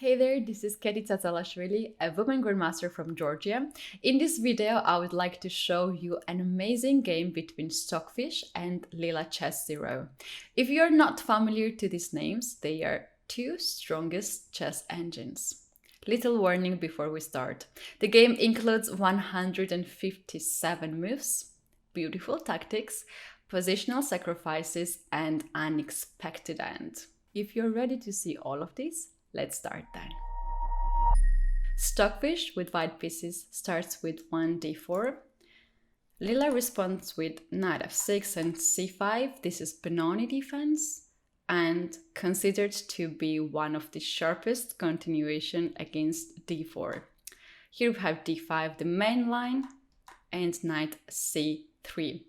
Hey there, this is Keti Tsatsalashvili, a woman grandmaster from Georgia. In this video, I would like to show you an amazing game between Stockfish and Leela Chess Zero. If you're not familiar to these names, they are two strongest chess engines. Little warning before we start. The game includes 157 moves, beautiful tactics, positional sacrifices, and unexpected end. If you're ready to see all of these, let's start then. Stockfish with white pieces starts with 1d4. Leela responds with knight f6 and c5. This is Benoni defense and considered to be one of the sharpest continuation against d4. Here we have d5, the main line, and knight c3.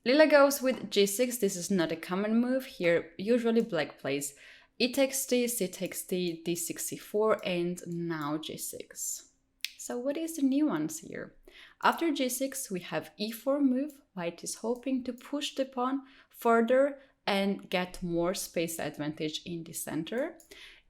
Leela goes with g6. This is not a common move. Here usually black plays e takes d, c takes d, d64, and now g6. So what is the nuance here? After g6, we have e4 move. White is hoping to push the pawn further and get more space advantage in the center.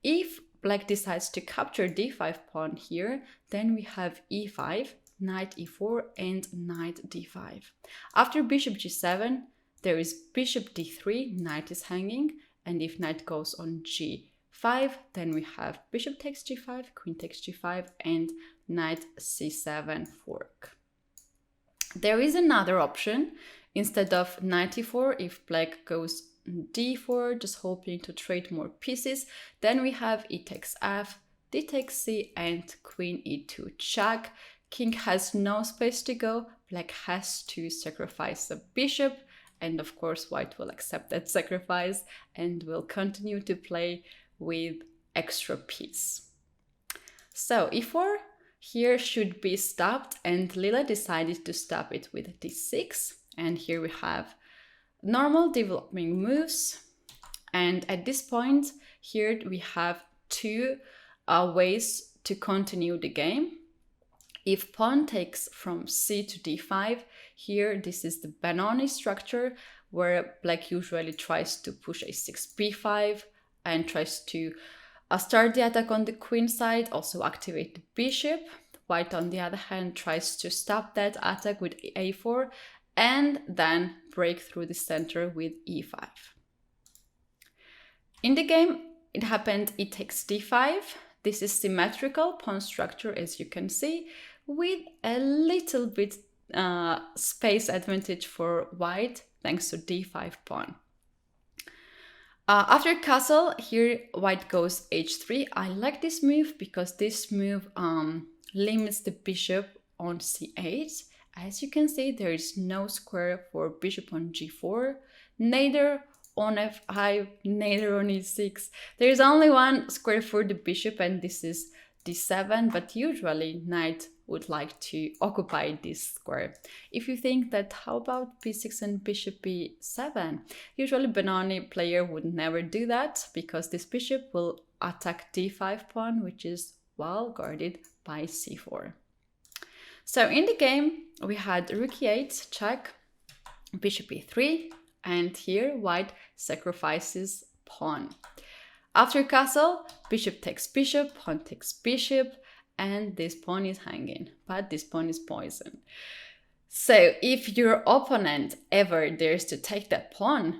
If black decides to capture d5 pawn here, then we have e5, knight e4, and knight d5. After bishop g7, there is bishop d3, knight is hanging, and if knight goes on g5, then we have bishop takes g5, queen takes g5, and knight c7 fork. There is another option. Instead of knight e4, if black goes d4, just hoping to trade more pieces, then we have e takes f, d takes c, and queen e2 check. King has no space to go. Black has to sacrifice a bishop. And of course, white will accept that sacrifice and will continue to play with extra piece. So e4 here should be stopped, and Leela decided to stop it with d6. And here we have normal developing moves. And at this point, here we have two ways to continue the game. If pawn takes from c to d5, here this is the Benoni structure where black usually tries to push a6 b5 and tries to start the attack on the queen side, also activate the bishop. White on the other hand tries to stop that attack with a4 and then break through the center with e5. In the game it happened e takes d5. This is symmetrical pawn structure, as you can see, with a little bit space advantage for white thanks to d5 pawn. After castle, here white goes h3. I like this move because this move limits the bishop on c8. As you can see, there is no square for bishop on g4, neither on f5, neither on e6. There is only one square for the bishop, and this is d7, but usually knight would like to occupy this square. If you think that how about b6 and bishop b7, usually Benoni player would never do that because this bishop will attack d5 pawn, which is well guarded by c4. So in the game we had rook e8 check, bishop e3, and here white sacrifices pawn. After castle, bishop takes bishop, pawn takes bishop, and this pawn is hanging, but this pawn is poisoned. So if your opponent ever dares to take that pawn,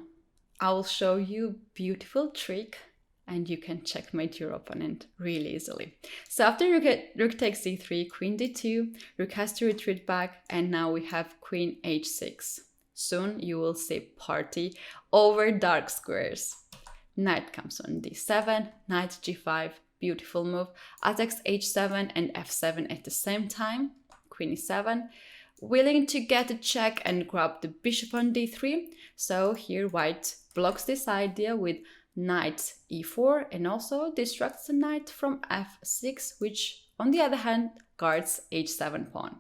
I will show you a beautiful trick and you can checkmate your opponent really easily. So after rook takes d3, queen d2, rook has to retreat back, and now we have queen h6. Soon you will see party over dark squares. Knight comes on d7, knight g5, beautiful move, attacks h7 and f7 at the same time, queen e7, willing to get a check and grab the bishop on d3. So here white blocks this idea with knight e4 and also distracts the knight from f6, which on the other hand guards h7 pawn.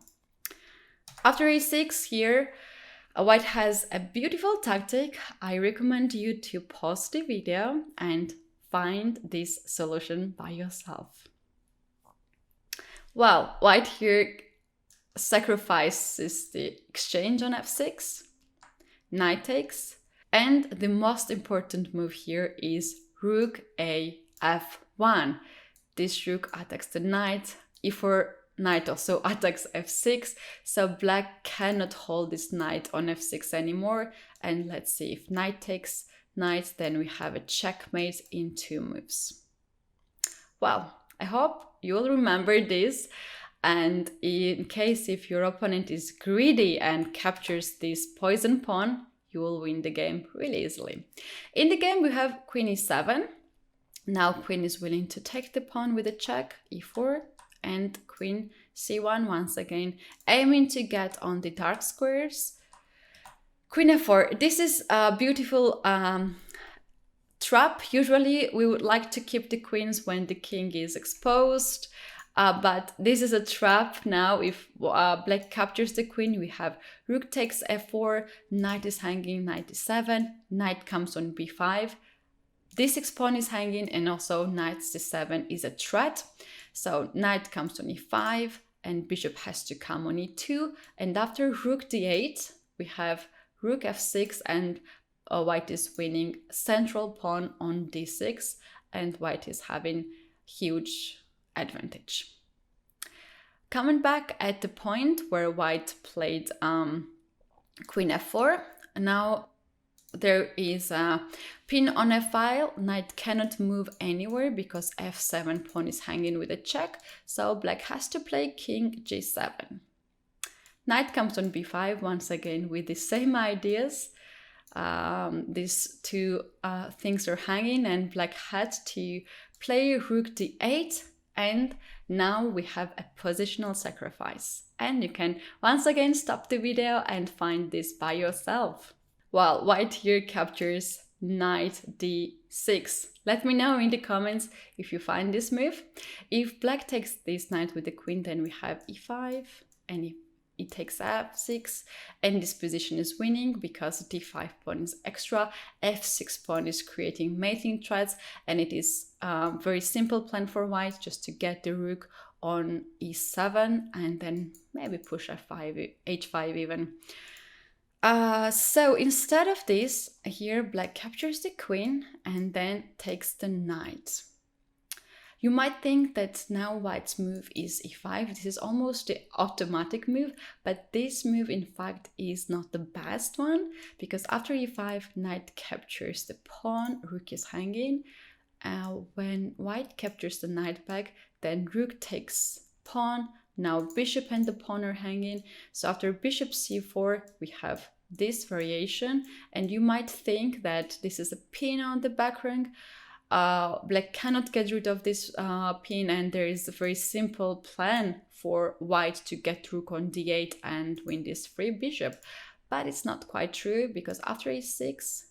After e6 here, white has a beautiful tactic. I recommend you to pause the video and find this solution by yourself. Well, white here sacrifices the exchange on f6, knight takes, and the most important move here is rook a f1. this rook attacks the knight. e4, knight also attacks f6, so black cannot hold this knight on f6 anymore. And let's see, if knight takes knight, then we have a checkmate in 2 moves. Well, I hope you will remember this, and in case if your opponent is greedy and captures this poison pawn, you will win the game really easily. In the game we have queen e7. Now queen is willing to take the pawn with a check, e4, and queen c1 once again, aiming to get on the dark squares. Queen f4. This is a beautiful trap. Usually we would like to keep the queens when the king is exposed, but this is a trap now. If black captures the queen, we have rook takes f4, knight is hanging, knight e7, knight comes on b5. d6 pawn is hanging, and also knight c7 is a threat. So knight comes on e5, and bishop has to come on e2. And after rook d8, we have rook f6, and white is winning central pawn on d6, and white is having huge advantage. Coming back at the point where white played queen f4, now there is a pin on a file. Knight cannot move anywhere because f7 pawn is hanging with a check, so black has to play king g7. Knight comes on b5 once again with the same ideas. These two things are hanging, and black had to play rook d8, and now we have a positional sacrifice. And you can once again stop the video and find this by yourself. Well, white here captures knight d6. Let me know in the comments if you find this move. If black takes this knight with the queen, then we have e5, and if it takes f6, and this position is winning because d5 pawn is extra, f6 pawn is creating mating threats, and it is a very simple plan for white, just to get the rook on e7 and then maybe push f5, h5 even. So instead of this, here black captures the queen and then takes the knight. You might think that now white's move is e5. This is almost the automatic move, but this move in fact is not the best one, because after e5, knight captures the pawn, rook is hanging. When white captures the knight back, then rook takes pawn. Now bishop and the pawn are hanging. So after bishop c4, we have this variation, and you might think that this is a pin on the back rank. Black cannot get rid of this pin, and there is a very simple plan for white to get rook on d8 and win this free bishop. But it's not quite true, because after e6,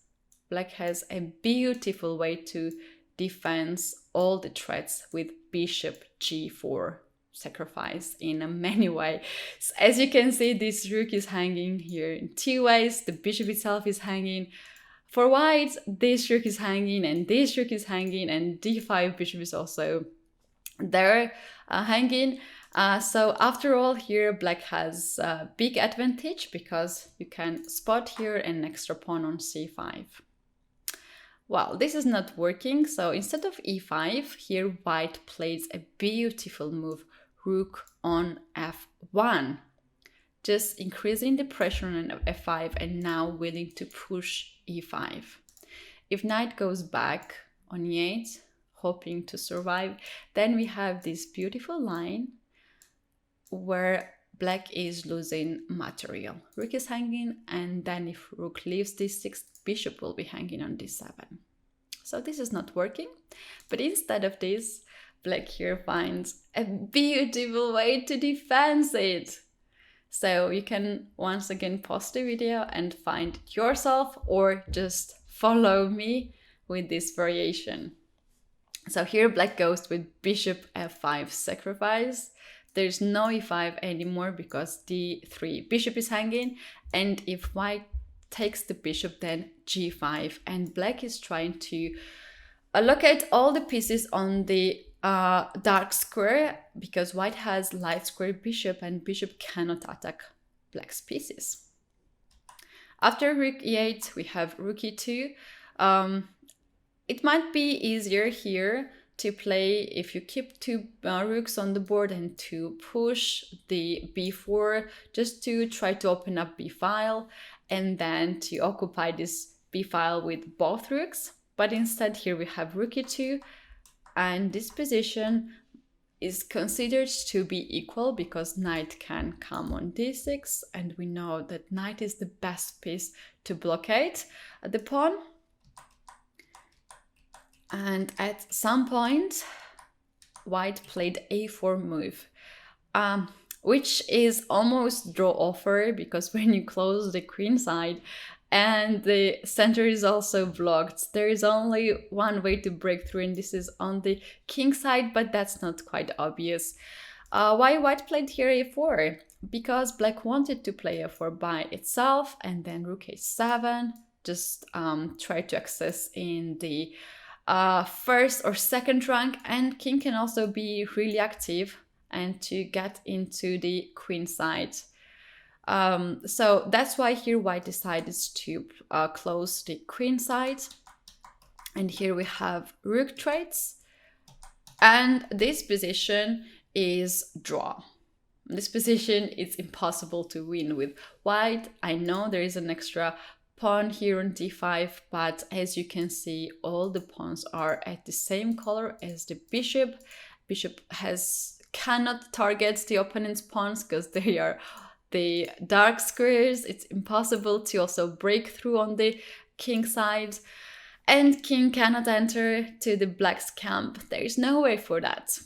black has a beautiful way to defend all the threats with bishop g4 sacrifice in many ways. So as you can see, this rook is hanging here in 2 ways. The bishop itself is hanging. For white, this rook is hanging, and this rook is hanging, and d5 bishop is also there hanging. So after all, here black has a big advantage, because you can spot here an extra pawn on c5. Well, this is not working, so instead of e5, here white plays a beautiful move, rook on f1. Just increasing the pressure on f5 and now willing to push e5. If knight goes back on e8, hoping to survive, then we have this beautiful line where black is losing material. Rook is hanging, and then if rook leaves d6, bishop will be hanging on d7. So this is not working, but instead of this, black here finds a beautiful way to defend it. So you can once again pause the video and find it yourself, or just follow me with this variation. So here black goes with bishop f5 sacrifice. There's no e5 anymore because d3 bishop is hanging, and if white takes the bishop, then g5, and black is trying to allocate all the pieces on the dark square, because white has light square bishop, and bishop cannot attack black's pieces. After rook e8, we have rook e2. It might be easier here to play if you keep two rooks on the board and to push the b4 just to try to open up b file and then to occupy this b file with both rooks. But instead here we have rook e2, and this position is considered to be equal because knight can come on d6, and we know that knight is the best piece to blockade the pawn. And at some point, white played a4 move, which is almost draw offer because when you close the queen side and the center is also blocked, there is only one way to break through, and this is on the king side, but that's not quite obvious. Why white played here a4? Because black wanted to play a4 by itself and then rook a7, just try to access in the first or second rank, and king can also be really active and to get into the queen side. So that's why here white decided to close the queen side, and here we have rook trades, and this position is draw. This position is impossible to win with white. I know there is an extra pawn here on d5, but as you can see, all the pawns are at the same color as the bishop. Bishop cannot target the opponent's pawns because they are the dark squares. It's impossible to also break through on the king side, and king cannot enter to the black's camp. There is no way for that.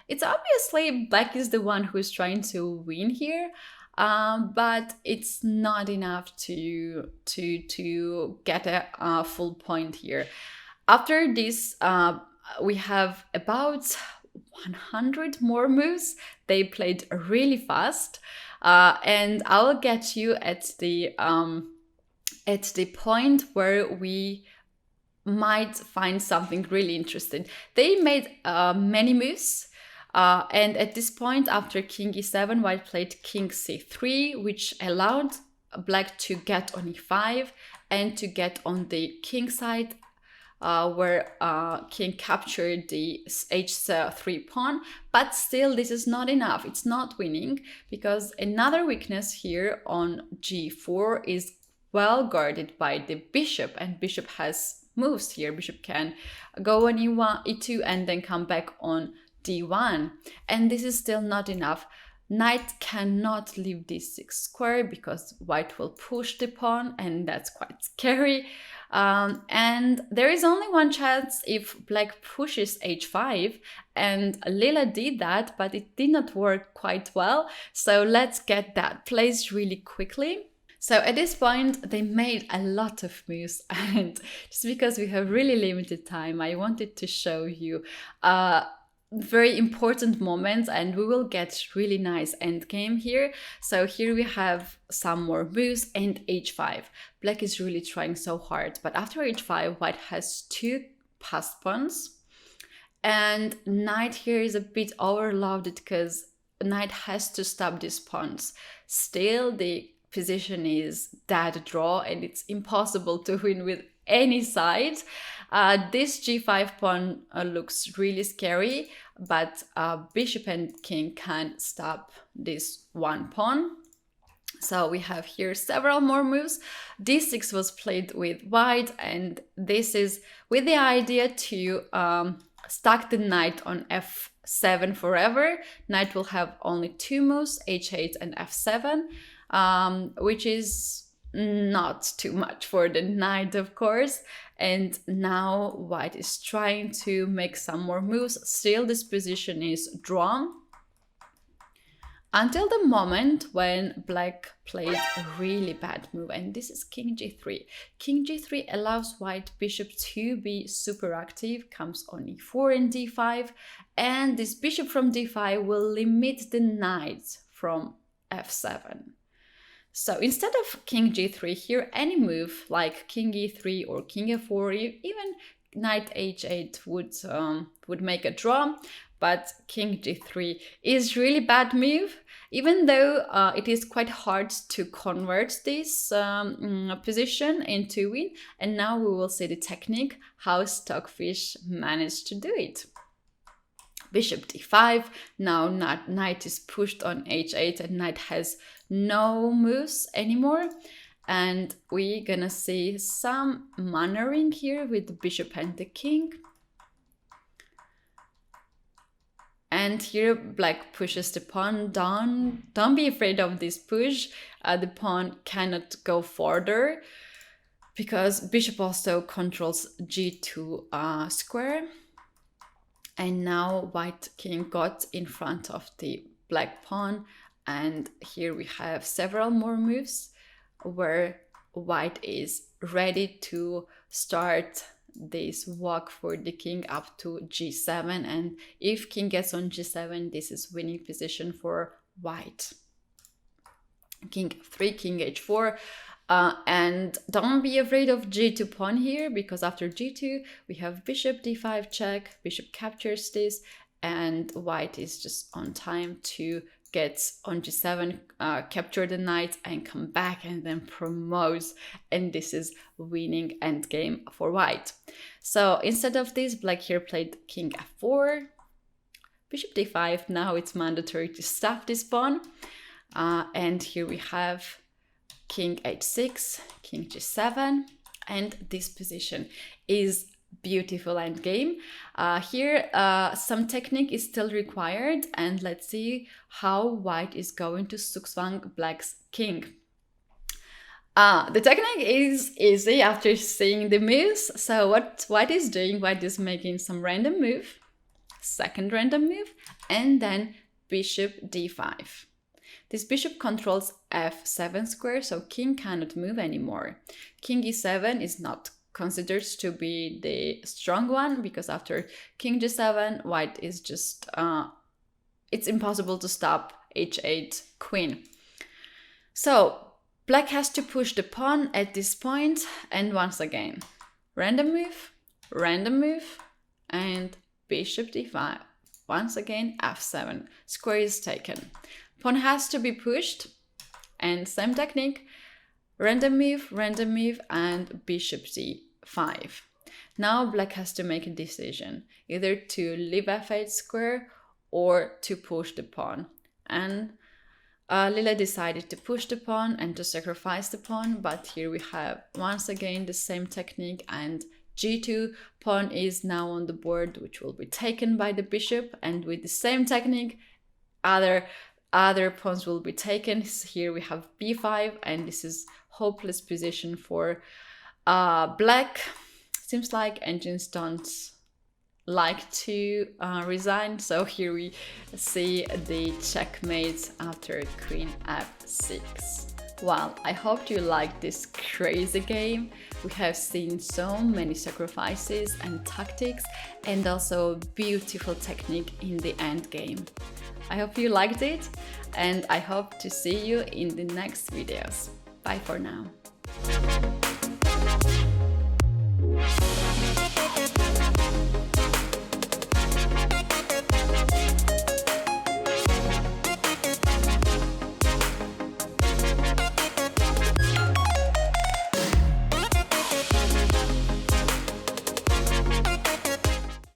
It's obviously black is the one who's trying to win here, but it's not enough to get a full point here. After this, we have about 100 more moves. They played really fast, and I'll get you at the point where we might find something really interesting. They made many moves. And at this point, after king e7, white played king c3, which allowed black to get on e5 and to get on the king side, where king captured the h3 pawn. But still, this is not enough. It's not winning, because another weakness here on g4 is well guarded by the bishop, and bishop has moves here. Bishop can go on e1, e2, and then come back on d1, and this is still not enough. Knight cannot leave d6 square because white will push the pawn, and that's quite scary. And there is only one chance if black pushes h5, and Leela did that, but it did not work quite well. So let's get that placed really quickly. So at this point, they made a lot of moves, and just because we have really limited time, I wanted to show you very important moments, and we will get really nice endgame here. So here we have some more moves, and h5. Black is really trying so hard, but after h5, white has two passed pawns, and knight here is a bit overloaded because knight has to stop these pawns. Still, the position is dead draw, and it's impossible to win with any side. This g5 pawn looks really scary, but bishop and king can stop this one pawn. So we have here several more moves. d6 was played with white, and this is with the idea to stack the knight on f7 forever. Knight will have only two moves, h8 and f7, which is not too much for the knight, of course. And now white is trying to make some more moves. Still, this position is drawn until the moment when black played a really bad move, and this is king g3. King g3 allows white bishop to be super active, comes on e4 and d5, and this bishop from d5 will limit the knight from f7. So instead of king g3 here, any move like king e3 or king f4, even knight h8 would make a draw, but king g3 is really bad move, even though it is quite hard to convert this position into win. And now we will see the technique, how Stockfish managed to do it. Bishop d5, now knight is pushed on h8 and knight has no moves anymore. And we're gonna see some manoeuvring here with the bishop and the king. And here black pushes the pawn down. Don't be afraid of this push. The pawn cannot go further because bishop also controls g2 square. And now white king got in front of the black pawn. And here we have several more moves where white is ready to start this walk for the king up to g7, and if king gets on g7, this is winning position for white. King f3, king h4, and don't be afraid of g2 pawn here, because after g2 we have bishop d5 check, bishop captures this, and white is just on time to get on g7, capture the knight and come back and then promotes, and this is winning endgame for white. So instead of this, black here played king f4, bishop d5. Now it's mandatory to stop this pawn, and here we have king h6, king g7, and this position is beautiful endgame. Here some technique is still required, and let's see how white is going to zugzwang black's king. The technique is easy after seeing the moves. So what white is doing, white is making some random move, second random move, and then bishop d5. This bishop controls f7 square, so king cannot move anymore. King e7 is not considered to be the strong one, because after king g7, white is just it's impossible to stop h8 queen. So black has to push the pawn at this point, and once again random move, and bishop d5. Once again f7 square is taken, pawn has to be pushed, and same technique, random move, and bishop d5. Now black has to make a decision, either to leave f8 square or to push the pawn. And Leela decided to push the pawn and to sacrifice the pawn, but here we have once again the same technique, and g2 pawn is now on the board, which will be taken by the bishop, and with the same technique other pawns will be taken. Here we have b5, and this is hopeless position for black. Seems like engines don't like to resign, so here we see the checkmate after queen f6. Well, I hope you liked this crazy game. We have seen so many sacrifices and tactics, and also beautiful technique in the end game. I hope you liked it, and I hope to see you in the next videos. Bye for now.